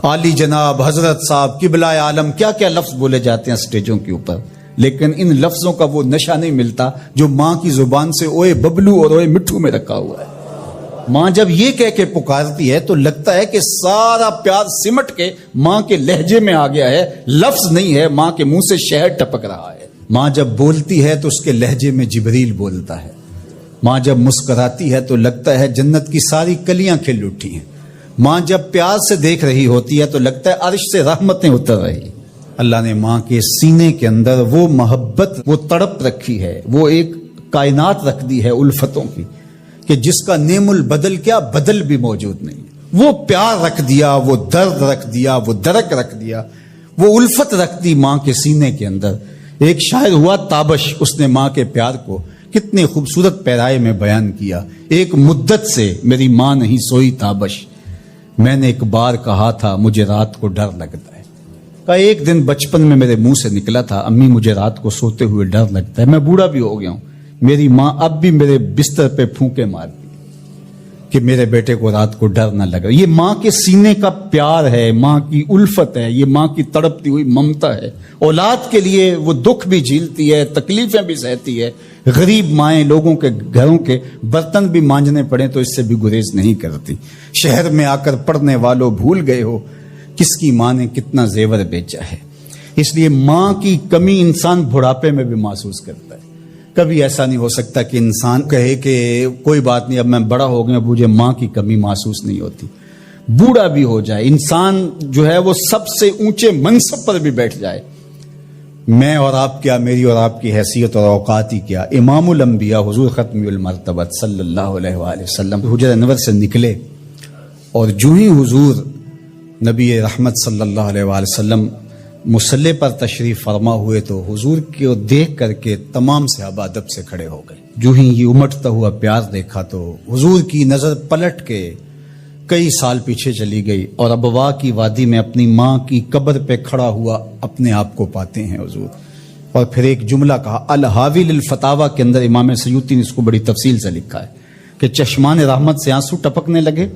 عالی جناب، حضرت صاحب، قبلہ عالم، کیا کیا لفظ بولے جاتے ہیں سٹیجوں کے اوپر، لیکن ان لفظوں کا وہ نشہ نہیں ملتا جو ماں کی زبان سے اوئے ببلو اور اوئے مٹھو میں رکھا ہوا ہے۔ ماں جب یہ کہہ کے پکارتی ہے تو لگتا ہے کہ سارا پیار سمٹ کے ماں کے لہجے میں آ گیا ہے، لفظ نہیں ہے، ماں کے منہ سے شہد ٹپک رہا ہے۔ ماں جب بولتی ہے تو اس کے لہجے میں جبریل بولتا ہے۔ ماں جب مسکراتی ہے تو لگتا ہے جنت کی ساری کلیاں کھل اٹھی ہیں۔ ماں جب پیار سے دیکھ رہی ہوتی ہے تو لگتا ہے عرش سے رحمتیں اتر رہی۔ اللہ نے ماں کے سینے کے اندر وہ محبت، وہ تڑپ رکھی ہے، وہ ایک کائنات رکھ دی ہے الفتوں کی کہ جس کا نعم البدل کیا بدل بھی موجود نہیں۔ وہ پیار رکھ دیا، وہ درد رکھ دیا، وہ درک رکھ دیا، وہ الفت رکھ دی ماں کے سینے کے اندر۔ ایک شاعر ہوا تابش، اس نے ماں کے پیار کو کتنے خوبصورت پیرائے میں بیان کیا۔ ایک مدت سے میری ماں نہیں سوئی تابش، میں نے ایک بار کہا تھا مجھے رات کو ڈر لگتا ہے۔ کہا ایک دن بچپن میں میرے منہ سے نکلا تھا امی مجھے رات کو سوتے ہوئے ڈر لگتا ہے۔ میں بوڑھا بھی ہو گیا ہوں، میری ماں اب بھی میرے بستر پہ پھونکے مارتی کہ میرے بیٹے کو رات کو ڈر نہ لگا۔ یہ ماں کے سینے کا پیار ہے، ماں کی الفت ہے، یہ ماں کی تڑپتی ہوئی ممتا ہے۔ اولاد کے لیے وہ دکھ بھی جھیلتی ہے، تکلیفیں بھی سہتی ہے۔ غریب مائیں لوگوں کے گھروں کے برتن بھی مانجنے پڑے تو اس سے بھی گریز نہیں کرتی۔ شہر میں آ کر پڑھنے والوں بھول گئے ہو کس کی ماں نے کتنا زیور بیچا ہے۔ اس لیے ماں کی کمی انسان بڑھاپے میں بھی محسوس کرتا ہے۔ کبھی ایسا نہیں ہو سکتا کہ انسان کہے کہ کوئی بات نہیں اب میں بڑا ہو گیا، مجھے ماں کی کمی محسوس نہیں ہوتی۔ بوڑھا بھی ہو جائے انسان جو ہے وہ سب سے اونچے منصب پر بھی بیٹھ جائے، میں اور آپ کیا، میری اور آپ کی حیثیت اور اوقات ہی کیا۔ امام الانبیاء حضور ختم المرتبت صلی اللہ علیہ وآلہ وسلم حجرہ انور سے نکلے اور جو ہی حضور نبی رحمت صلی اللہ علیہ وآلہ وسلم مصلی پر تشریف فرما ہوئے تو حضور کو دیکھ کر کے تمام صحابہ ادب سے کھڑے ہو گئے۔ جو ہی یہ امٹتا ہوا پیار دیکھا تو حضور کی نظر پلٹ کے کئی سال پیچھے چلی گئی اور ابوا کی وادی میں اپنی ماں کی قبر پہ کھڑا ہوا اپنے آپ کو پاتے ہیں حضور۔ اور پھر ایک جملہ کہا، الحاوی للفتاوی کے اندر امام سیوطی نے اس کو بڑی تفصیل سے لکھا ہے کہ چشمان رحمت سے آنسو ٹپکنے لگے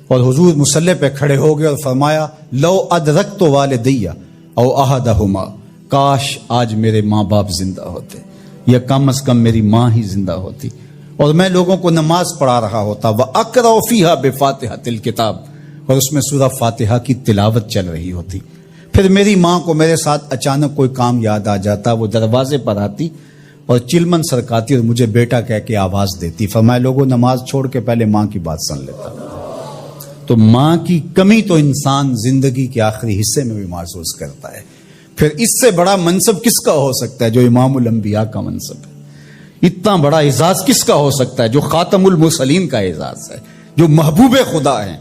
اور حضور مصلی پہ کھڑے ہو گئے اور فرمایا لو ادرکت والدیہ او احدہما، کاش آج میرے ماں باپ زندہ ہوتے یا کم از کم میری ماں ہی زندہ ہوتی اور میں لوگوں کو نماز پڑھا رہا ہوتا، وَأَقْرَأُ فِيهَا بِفَاتِحَةِ الْكِتَابِ، اور اس میں سورہ فاتحہ کی تلاوت چل رہی ہوتی۔ پھر میری ماں کو میرے ساتھ اچانک کوئی کام یاد آ جاتا، وہ دروازے پر آتی اور چلمن سرکاتی اور مجھے بیٹا کہہ کے آواز دیتی۔ فرمایا لوگوں نماز چھوڑ کے پہلے ماں کی بات سن لیتا۔ تو ماں کی کمی تو انسان زندگی کے آخری حصے میں بھی محسوس کرتا ہے۔ پھر اس سے بڑا منصب کس کا ہو سکتا ہے جو امام الانبیاء کا منصب ہے؟ اتنا بڑا اعزاز کس کا ہو سکتا ہے جو خاتم المرسلین کا اعزاز ہے، جو محبوب خدا ہیں،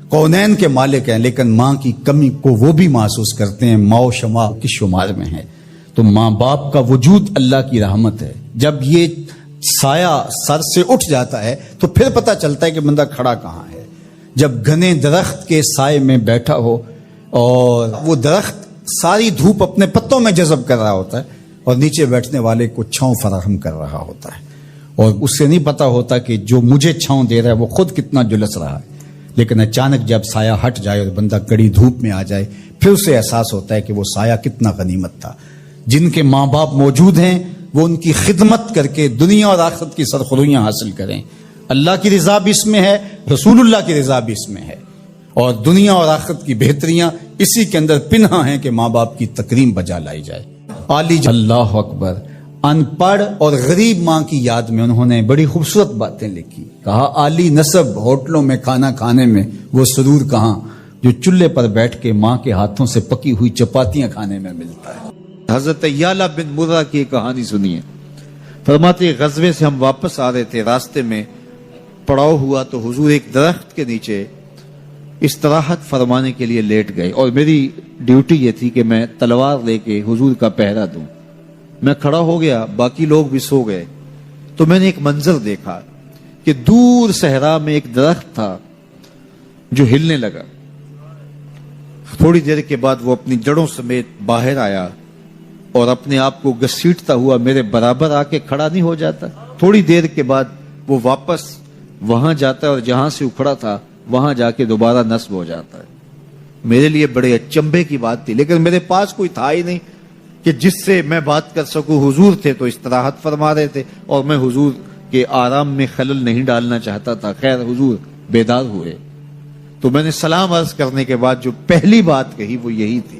کونین کے مالک ہیں، لیکن ماں کی کمی کو وہ بھی محسوس کرتے ہیں، ماں و شمع کی شمار میں ہے۔ تو ماں باپ کا وجود اللہ کی رحمت ہے۔ جب یہ سایہ سر سے اٹھ جاتا ہے تو پھر پتہ چلتا ہے کہ بندہ کھڑا کہاں ہے۔ جب گھنے درخت کے سائے میں بیٹھا ہو اور وہ درخت ساری دھوپ اپنے پتوں میں جذب کر رہا ہوتا ہے اور نیچے بیٹھنے والے کو چھاؤں فراہم کر رہا ہوتا ہے، اور اس سے نہیں پتا ہوتا کہ جو مجھے چھاؤں دے رہا ہے وہ خود کتنا جلس رہا ہے، لیکن اچانک جب سایہ ہٹ جائے اور بندہ کڑی دھوپ میں آ جائے پھر اسے احساس ہوتا ہے کہ وہ سایہ کتنا غنیمت تھا۔ جن کے ماں باپ موجود ہیں وہ ان کی خدمت کر کے دنیا اور آخرت کی سرخرویاں حاصل کریں۔ اللہ کی رضا بھی اس میں ہے، رسول اللہ کی رضا بھی اس میں ہے، اور دنیا اور آخرت کی بہتریاں اسی کے اندر پنہاں ہیں کہ ماں باپ کی تکریم بجا لائی جائے۔ عالی اللہ اکبر، ان پڑھ اور غریب ماں کی یاد میں انہوں نے بڑی خوبصورت باتیں لکھی۔ کہا عالی نسب ہوٹلوں میں کھانا کھانے میں وہ سرور کہاں جو چولہے پر بیٹھ کے ماں کے ہاتھوں سے پکی ہوئی چپاتیاں کھانے میں ملتا ہے۔ حضرت یعلا بن مرہ کی ایک کہانی سنیے۔ فرماتے غزوے سے ہم واپس آ رہے تھے، راستے میں پڑاؤ ہوا تو حضور ایک درخت کے نیچے استراحت فرمانے کے لیے لیٹ گئے، اور میری ڈیوٹی یہ تھی کہ میں تلوار لے کے حضور کا پہرا دوں۔ میں کھڑا ہو گیا، باقی لوگ بھی سو گئے، تو میں نے ایک منظر دیکھا کہ دور صحرا میں ایک درخت تھا جو ہلنے لگا۔ تھوڑی دیر کے بعد وہ اپنی جڑوں سمیت باہر آیا اور اپنے آپ کو گھسیٹتا ہوا میرے برابر آ کے کھڑا نہیں ہو جاتا۔ تھوڑی دیر کے بعد وہ واپس وہاں جاتا ہے اور جہاں سے اکھڑا تھا وہاں جا کے دوبارہ نصب ہو جاتا ہے۔ میرے لیے بڑے اچنبے کی بات تھی، لیکن میرے پاس کوئی تھا ہی نہیں کہ جس سے میں بات کر سکوں۔ حضور تھے تو استراحت فرما رہے تھے اور میں حضور کے آرام میں خلل نہیں ڈالنا چاہتا تھا۔ خیر حضور بیدار ہوئے تو میں نے سلام عرض کرنے کے بعد جو پہلی بات کہی وہ یہی تھی،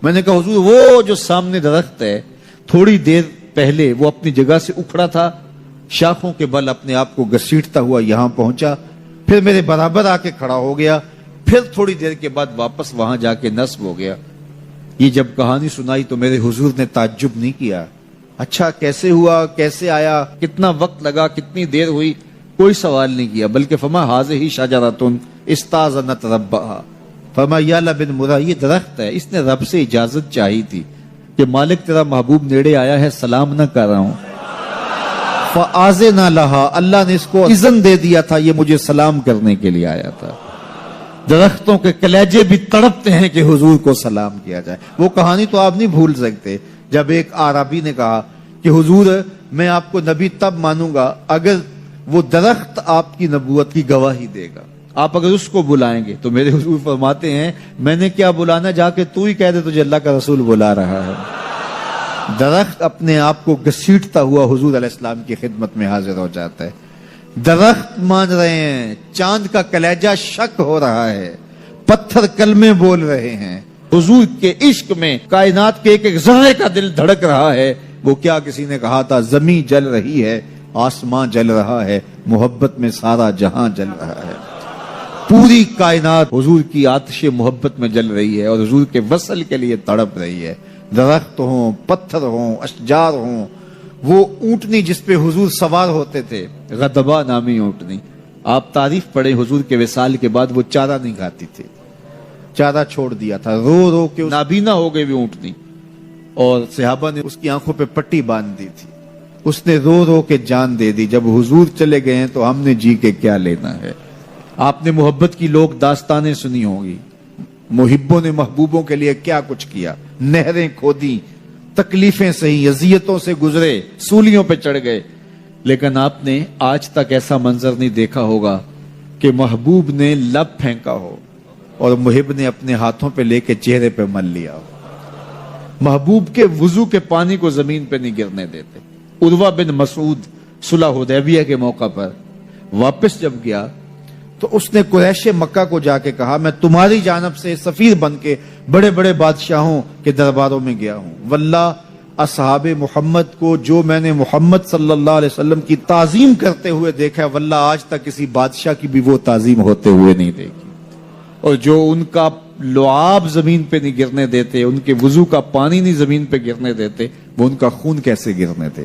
میں نے کہا حضور وہ جو سامنے درخت ہے تھوڑی دیر پہلے وہ اپنی جگہ سے اکھڑا تھا، شاخوں کے بل اپنے آپ کو گھسیٹتا ہوا یہاں پہنچا، پھر میرے برابر آ کے کھڑا ہو گیا، پھر تھوڑی دیر کے بعد واپس وہاں جا کے نصب ہو گیا۔ یہ جب کہانی سنائی تو میرے حضور نے تعجب نہیں کیا، اچھا کیسے ہوا، کیسے آیا، کتنا وقت لگا، کتنی دیر ہوئی، کوئی سوال نہیں کیا، بلکہ فرمایا ہاذہ شجرۃ استاذنت ربھا، فرمایا یا بن مرہ یہ درخت ہے، اس نے رب سے اجازت چاہی تھی کہ مالک تیرا محبوب نیڑے آیا ہے، سلام نہ کر رہا ہوں، فآذن لہا، اللہ نے اس کو اذن دے دیا تھا یہ مجھے سلام کرنے کے لیے آیا تھا۔ درختوں کے کلیجے بھی تڑپتے ہیں کہ حضور کو سلام کیا جائے۔ وہ کہانی تو آپ نہیں بھول سکتے جب ایک عربی نے کہا کہ حضور میں آپ کو نبی تب مانوں گا اگر وہ درخت آپ کی نبوت کی گواہی دے گا، آپ اگر اس کو بلائیں گے تو میرے حضور فرماتے ہیں میں نے کیا بلانا، جا کے تو ہی کہہ دے تجھے اللہ کا رسول بلا رہا ہے۔ درخت اپنے آپ کو گھسیٹتا ہوا حضور علیہ السلام کی خدمت میں حاضر ہو جاتا ہے۔ درخت مان رہے ہیں، چاند کا کلیجہ شک ہو رہا ہے، پتھر کلمے بول رہے ہیں، حضور کے عشق میں کائنات کے ایک ایک ذرے کا دل دھڑک رہا ہے۔ وہ کیا کسی نے کہا تھا زمین جل رہی ہے، آسمان جل رہا ہے، محبت میں سارا جہاں جل رہا ہے۔ پوری کائنات حضور کی آتش محبت میں جل رہی ہے اور حضور کے وصل کے لیے تڑپ رہی ہے۔ درخت ہوں، پتھر ہوں، اشجار ہوں، وہ اونٹنی جس پہ حضور سوار ہوتے تھے، غضبہ نامی اونٹنی، آپ تعریف پڑھیں حضور کے وصال کے بعد وہ چارہ نہیں کھاتی تھی، چارہ چھوڑ دیا تھا، رو رو کے نابینا ہو گئی وہ اونٹنی، اور صحابہ نے اس کی آنکھوں پہ پٹی باندھ دی تھی، اس نے رو رو کے جان دے دی۔ جب حضور چلے گئے ہیں تو ہم نے جی کے کیا لینا ہے۔ آپ نے محبت کی لوگ داستانیں سنی ہوں گی، محبوں نے محبوبوں کے لیے کیا کچھ کیا، نہریں کھودی، تکلیفیں سہی، اذیتوں سے گزرے، سولیوں پہ چڑھ گئے، لیکن آپ نے آج تک ایسا منظر نہیں دیکھا ہوگا کہ محبوب نے لب پھینکا ہو اور محب نے اپنے ہاتھوں پہ لے کے چہرے پہ مل لیا ہو۔ محبوب کے وضو کے پانی کو زمین پہ نہیں گرنے دیتے۔ عروہ بن مسعود صلح حدیبیہ کے موقع پر واپس جب گیا تو اس نے قریش مکہ کو جا کے کہا میں تمہاری جانب سے سفیر بن کے بڑے بڑے بادشاہوں کے درباروں میں گیا ہوں، واللہ اصحاب محمد کو جو میں نے محمد صلی اللہ علیہ وسلم کی تعظیم کرتے ہوئے دیکھا ہے، واللہ آج تک کسی بادشاہ کی بھی وہ تعظیم ہوتے ہوئے نہیں دیکھی، اور جو ان کا لعاب زمین پہ نہیں گرنے دیتے، ان کے وضو کا پانی نہیں زمین پہ گرنے دیتے، وہ ان کا خون کیسے گرنے دیں۔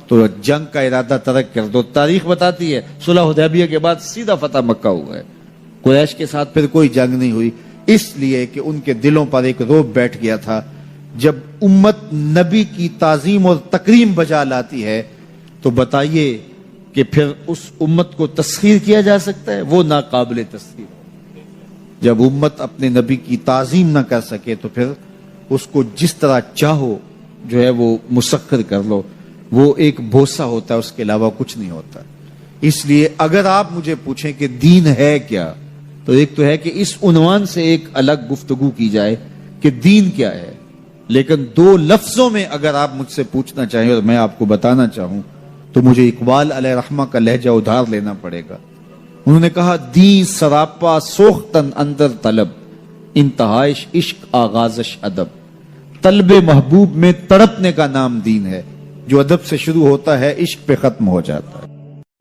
تو جنگ کا ارادہ ترک کر دو۔ تاریخ بتاتی ہے صلح حدیبیہ کے بعد سیدھا فتح مکہ ہوا ہے، قریش کے ساتھ پھر کوئی جنگ نہیں ہوئی، اس لیے کہ ان کے دلوں پر ایک رعب بیٹھ گیا تھا۔ جب امت نبی کی تعظیم اور تکریم بجا لاتی ہے تو بتائیے کہ پھر اس امت کو تسخیر کیا جا سکتا ہے؟ وہ ناقابل تسخیر۔ جب امت اپنے نبی کی تعظیم نہ کر سکے تو پھر اس کو جس طرح چاہو جو ہے وہ مسخر کر لو، وہ ایک بھوسا ہوتا ہے، اس کے علاوہ کچھ نہیں ہوتا۔ اس لیے اگر آپ مجھے پوچھیں کہ دین ہے کیا، تو ایک تو ہے کہ اس عنوان سے ایک الگ گفتگو کی جائے کہ دین کیا ہے، لیکن دو لفظوں میں اگر آپ مجھ سے پوچھنا چاہیں اور میں آپ کو بتانا چاہوں تو مجھے اقبال علیہ رحمہ کا لہجہ ادھار لینا پڑے گا۔ انہوں نے کہا دین سراپا سوختن اندر طلب، انتہائش عشق آغازش ادب۔ طلب محبوب میں تڑپنے کا نام دین ہے، جو ادب سے شروع ہوتا ہے عشق پہ ختم ہو جاتا ہے۔